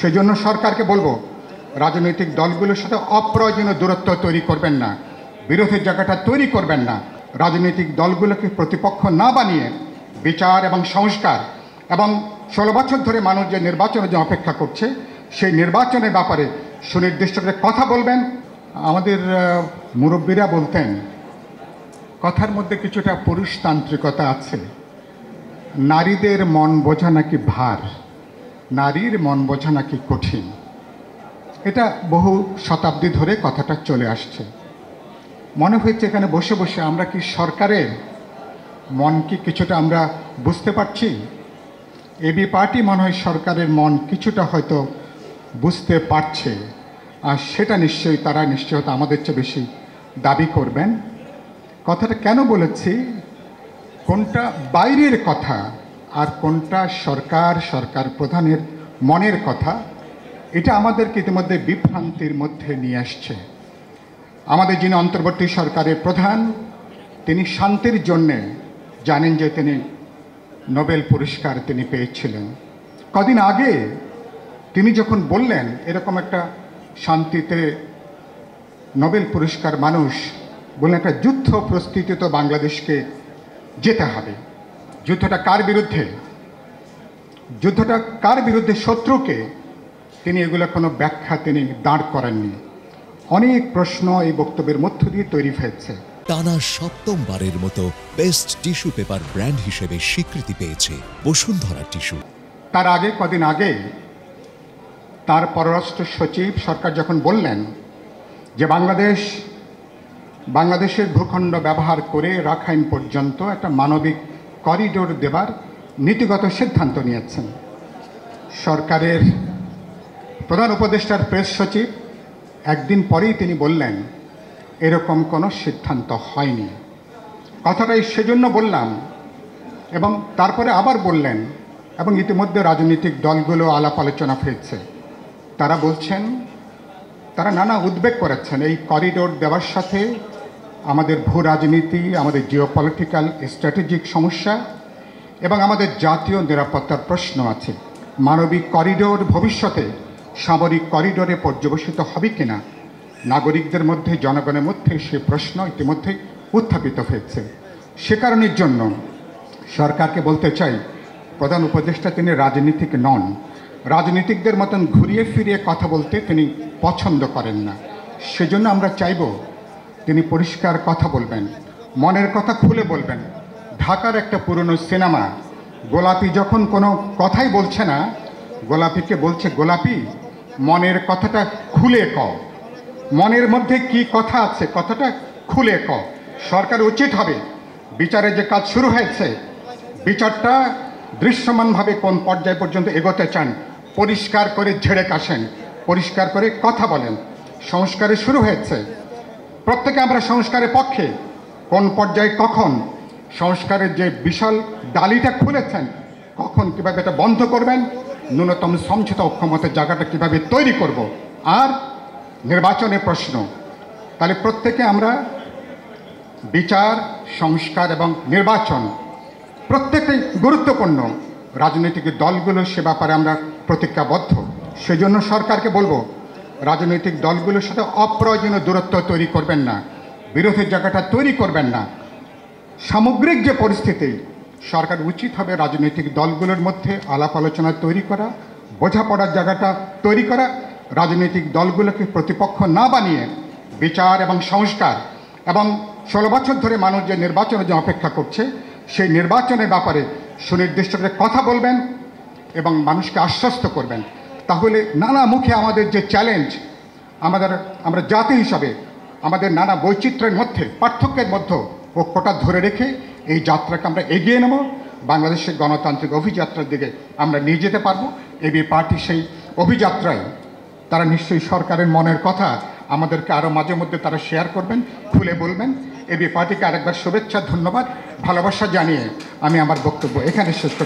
সেজন্য সরকারকে বলবো, রাজনৈতিক দলগুলোর সাথে অপ্রয়োজনীয় দূরত্ব তৈরি করবেন না, বিরোধের জায়গাটা তৈরি করবেন না। রাজনৈতিক দলগুলোকে প্রতিপক্ষ না বানিয়ে বিচার এবং সংস্কার এবং 16 বছর ধরে মানুষ যে নির্বাচনের জন্য অপেক্ষা করছে, সেই নির্বাচনের ব্যাপারে সুনির্দিষ্ট করে কথা বলবেন। আমাদের মুরব্বীরা বলতেন, কথার মধ্যে কিছুটা পুরুষতান্ত্রিকতা আছে। নারীদের মন বোঝা নাকি ভার, নারীর মন বোঝা নাকি কঠিন। এটা বহু শতাব্দী ধরে কথাটা চলে আসছে। মনে হয়েছে এখানে বসে বসে আমরা কি সরকারের মন কি কিছুটা আমরা বুঝতে পারছি? এবি পার্টি মনে হয় সরকারের মন কিছুটা হয়তো বুঝতে পারছে, আর সেটা নিশ্চয়ই তারা নিশ্চয় হয়তো আমাদের চেয়ে বেশি দাবি করবেন। কথাটা কেন বলেছি, কোনটা বাইরের কথা আর কোনটা সরকার প্রধানের মনের কথা, এটা আমাদেরকে ইতিমধ্যে বিভ্রান্তির মধ্যে নিয়ে আসছে। আমাদের যিনি অন্তর্বর্তী সরকারের প্রধান, তিনি শান্তির জন্যে জানেন যে তিনি নোবেল পুরস্কার তিনি পেয়েছিলেন। কদিন আগে তিনি যখন বললেন এরকম একটা শান্তিতে নোবেল পুরস্কার মানুষ বললেন, একটা যুদ্ধ প্রস্তুতি তো বাংলাদেশকে যেতে হবে। যুদ্ধটা কার বিরুদ্ধে? যুদ্ধটা কার বিরুদ্ধে? শত্রুকে। তিনি এগুলো কোনো ব্যাখ্যা তিনি দাঁড় করেননি। অনেক প্রশ্ন এই বক্তব্যের মধ্য দিয়ে তৈরি হয়েছে। টানা সপ্তমবারের মতো বেস্ট টিস্যু পেপার ব্র্যান্ড হিসেবে স্বীকৃতি পেয়েছে বসুন্ধরা টিস্যু। তার আগে কদিন আগে তার পররাষ্ট্র সচিব সরকার যখন বললেন যে বাংলাদেশের ভূখণ্ড ব্যবহার করে রাখাইন পর্যন্ত একটা মানবিক করিডোর দেবার নীতিগত সিদ্ধান্ত নিয়েছেন, সরকারের প্রধান উপদেষ্টার প্রেস সচিব একদিন পরেই তিনি বললেন এরকম কোনো সিদ্ধান্ত হয়নি। কথাটাই সেজন্য বললাম, এবং তারপরে আবার বললেন, এবং ইতিমধ্যে রাজনৈতিক দলগুলো আলাপ আলোচনা হয়েছে। তারা বলছেন, তারা নানা উদ্বেগ করেছেন এই করিডোর দেওয়ার সাথে আমাদের ভূ রাজনীতি, আমাদের জিওপলিটিক্যাল স্ট্র্যাটেজিক সমস্যা এবং আমাদের জাতীয় নিরাপত্তার প্রশ্ন আছে। মানবিক করিডোর ভবিষ্যতে সামরিক করিডোরে পর্যবসিত হবে কিনা, নাগরিকদের মধ্যে, জনগণের মধ্যে সে প্রশ্ন ইতিমধ্যে উত্থাপিত হয়েছে। সে কারণের জন্য সরকারকে বলতে চাই, প্রধান উপদেষ্টা তিনি রাজনীতিক নন, রাজনীতিকদের মতন ঘুরিয়ে ফিরিয়ে কথা বলতে তিনি পছন্দ করেন না। সেজন্য আমরা চাইব তিনি পরিষ্কার কথা বলবেন, মনের কথা খুলে বলবেন। ঢাকার একটা পুরনো সিনেমা, গোলাপি যখন কোনো কথাই বলছে না, গোলাপিকে বলছে, গোলাপি মনের কথাটা খুলে ক, মনের মধ্যে কি কথা আছে কথাটা খুলে ক। সরকার উচিত হবে বিচারের যে কাজ শুরু হয়েছে, বিচারটা দৃশ্যমানভাবে কোন পর্যায় পর্যন্ত এগোতে চান পরিষ্কার করে ঝেড়ে কাশেন, পরিষ্কার করে কথা বলেন। সংস্কারে শুরু হয়েছে, প্রত্যেকে আমরা সংস্কারের পক্ষে। কোন পর্যায়ে কখন সংস্কারের যে বিশাল ডালিটা খুলেছেন, কখন কীভাবে এটা বন্ধ করবেন, ন্যূনতম সমঝোতা অক্ষমতার জায়গাটা কীভাবে তৈরি করব, আর নির্বাচনের প্রশ্ন। তাহলে প্রত্যেকে আমরা বিচার, সংস্কার এবং নির্বাচন প্রত্যেকটাই গুরুত্বপূর্ণ। রাজনৈতিক দলগুলো সে ব্যাপারে আমরা প্রতিজ্ঞাবদ্ধ। সেজন্য সরকারকে বলবো, রাজনৈতিক দলগুলোর সাথে অপ্রয়োজনীয় দূরত্ব তৈরি করবেন না, বিরোধের জায়গাটা তৈরি করবেন না। সামগ্রিক যে পরিস্থিতি, সরকার উচিত হবে রাজনৈতিক দলগুলোর মধ্যে আলাপ আলোচনা তৈরি করা, বোঝাপড়ার জায়গাটা তৈরি করা, রাজনৈতিক দলগুলোকে প্রতিপক্ষ না বানিয়ে বিচার এবং সংস্কার এবং 16 বছর ধরে মানুষ যে নির্বাচনের জন্য অপেক্ষা করছে, সেই নির্বাচনের ব্যাপারে সুনির্দিষ্ট করে কথা বলবেন এবং মানুষকে আশ্বস্ত করবেন। তাহলে নানা মুখে আমাদের যে চ্যালেঞ্জ, আমরা জাতি হিসাবে আমাদের নানা বৈচিত্র্যের মধ্যে, পার্থক্যের মধ্যে ঐক্যটা ধরে রেখে এই যাত্রাকে আমরা এগিয়ে নেব, বাংলাদেশের গণতান্ত্রিক অভিযাত্রার দিকে আমরা নিয়ে যেতে পারবো। এবি পার্টি সেই অভিযাত্রায় তারা নিশ্চয়ই সরকারের মনের কথা আমাদেরকে আরও মাঝে মধ্যে তারা শেয়ার করবেন, খুলে বলবেন। এবি পার্টিকে আরেকবার শুভেচ্ছা, ধন্যবাদ, ভালোবাসা জানিয়ে আমি আমার বক্তব্য এখানে শেষ করছি।